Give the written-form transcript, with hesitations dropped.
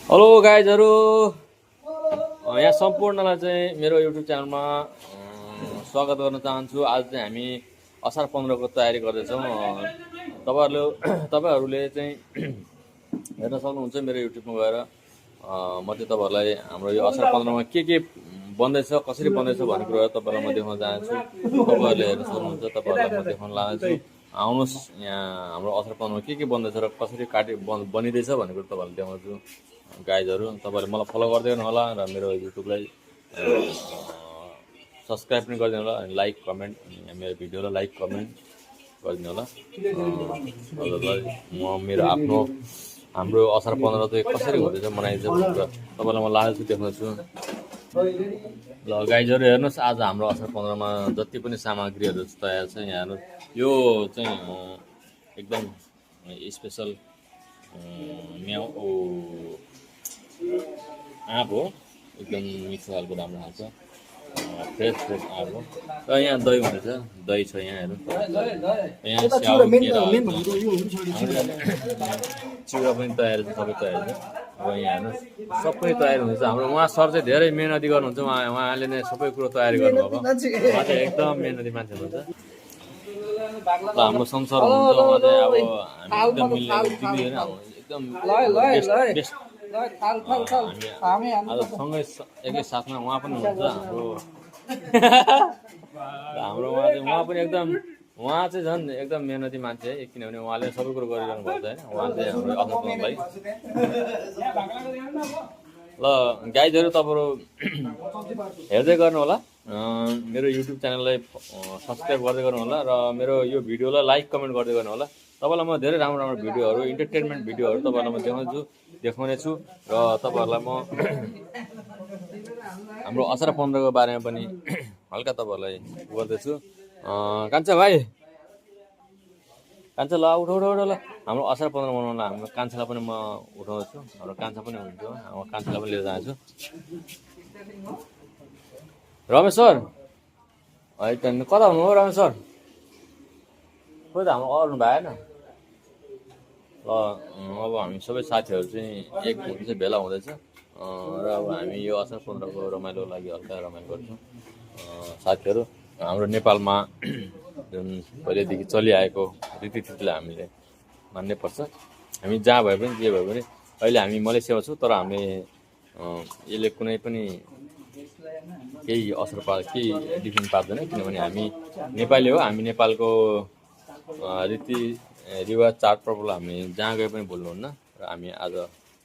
Hello गाइजहरू, यहाँ सम्पूर्णलाई चाहिँ मेरो युट्युब च्यानलमा स्वागत गर्न चाहन्छु। आज चाहिँ हामी असार 15 को तयारी गर्दैछौँ। तपाईँहरूले चाहिँ हेर्न सक्नुहुन्छ मेरो युट्युबमा गएर। म चाहिँ तपाईँहरूलाई हाम्रो यो असार 15 मा के बन्दैछ, कसरी बन्दैछ भन्ने कुराहरू तपाईँहरूलाई म देखाउन चाहन्छु। तपाईँहरूले हेर्न सक्नुहुन्छ, तपाईँहरूलाई म देखाउन लान्छु। आउनुहोस्, यहाँ हाम्रो असार 15 मा के बन्दैछ र कसरी बनिँदैछ भन्ने कुरा तपाईँहरूले देखाउँछु। गाइजहरू, तपाईँहरूले मलाई फलो गर्दै गर्नु होला र मेरो युट्युबलाई सब्सक्राइब पनि गरिदिनु होला, अनि लाइक कमेन्ट, मेरो भिडियोलाई लाइक कमेन्ट गरिदिनु होला। म मेरो आफ्नो हाम्रो असार 15 चाहिँ कसरी हुँदैछ, मनाइन्छ भनेर तपाईँलाई म लालच देखाउँछु। ल गाइजहरू, हेर्नुहोस्, आज हाम्रो असार 15 मा जति पनि सामग्रीहरू तयार छ यहाँ हेर्नुहोस्। यो चाहिँ एकदम स्पेसल आँप हो, एकदम मिठो खालको राम्रो खालको फ्रेस आँप हो। र यहाँ दही हुँदैछ, दही छ यहाँ हेर्नु। यहाँ स्याउ, चिउरा पनि तयार छ, सबै तयार छ। अब यहाँ हेर्नुहोस्, सबै तयार हुँदैछ। हाम्रो उहाँ सर चाहिँ धेरै मेहनती गर्नुहुन्छ। उहाँले नै सबै कुरो तयारी गर्नुभएको। उहाँ चाहिँ एकदम मेहनती मान्छे हुनुहुन्छ। र हाम्रो संसार हुनुहुन्छ, उहाँ चाहिँ अब हामी एकदम मिल्ने एकदम बेस्ट। आज सँगै एकै साथमा उहाँ पनि हुनुहुन्छ हाम्रो उहाँ पनि एकदम, उहाँ चाहिँ झन् एकदम मेहनती मान्छे है, किनभने उहाँले सबै कुरो गरिरहनु भएको छ होइन। उहाँ चाहिँ हाम्रो असार 15 लाई। ल गाइजहरू, तपाईँहरू हेर्दै गर्नु होला, मेरो युट्युब च्यानललाई सब्सक्राइब गर्दै गर्नु होला र मेरो यो भिडियोलाई लाइक कमेन्ट गर्दै गर्नु होला। तपाईँलाई म धेरै राम्रो राम्रो भिडियोहरू, इन्टरटेनमेन्ट भिडियोहरू तपाईँलाई म देखाउनेछु र तपाईँहरूलाई म हाम्रो असार 15 को बारेमा पनि हल्का तपाईँहरूलाई गर्दैछु। कान्छा भाइ, कान्छा ल उठ ल। हाम्रो असार 15 मनाउन हाम्रो कान्छालाई पनि म उठाउँछु। हाम्रो कान्छा पनि हुन्छ, हाम्रो कान्छालाई पनि लिएर जान्छु। रमेश सर, कता हुनु हो रमेश सर? खोइ त हाम्रो अरू भएन। ल अब हामी सबै साथीहरू चाहिँ एक हुँदैछ, भेला हुँदैछ र अब हामी यो असार 15 को रमाइलोको लागि हल्का रमाइलो गर्छौँ। साथीहरू, हाम्रो नेपालमा जुन पहिल्यैदेखि चलिआएको रीतिथितिलाई हामीले मान्नै पर्छ। हामी जहाँ भए पनि जे भए पनि, अहिले हामी मलेसियामा छौँ, तर हामीले यसले कुनै पनि केही असर केही डिफ्रेन्ट पार्दैन, किनभने हामी नेपाली हो। हामी नेपालको रीतिरिवाज, चाडपर्वलाई हामी जहाँ गए पनि भुल्नुहुन्न। र हामी आज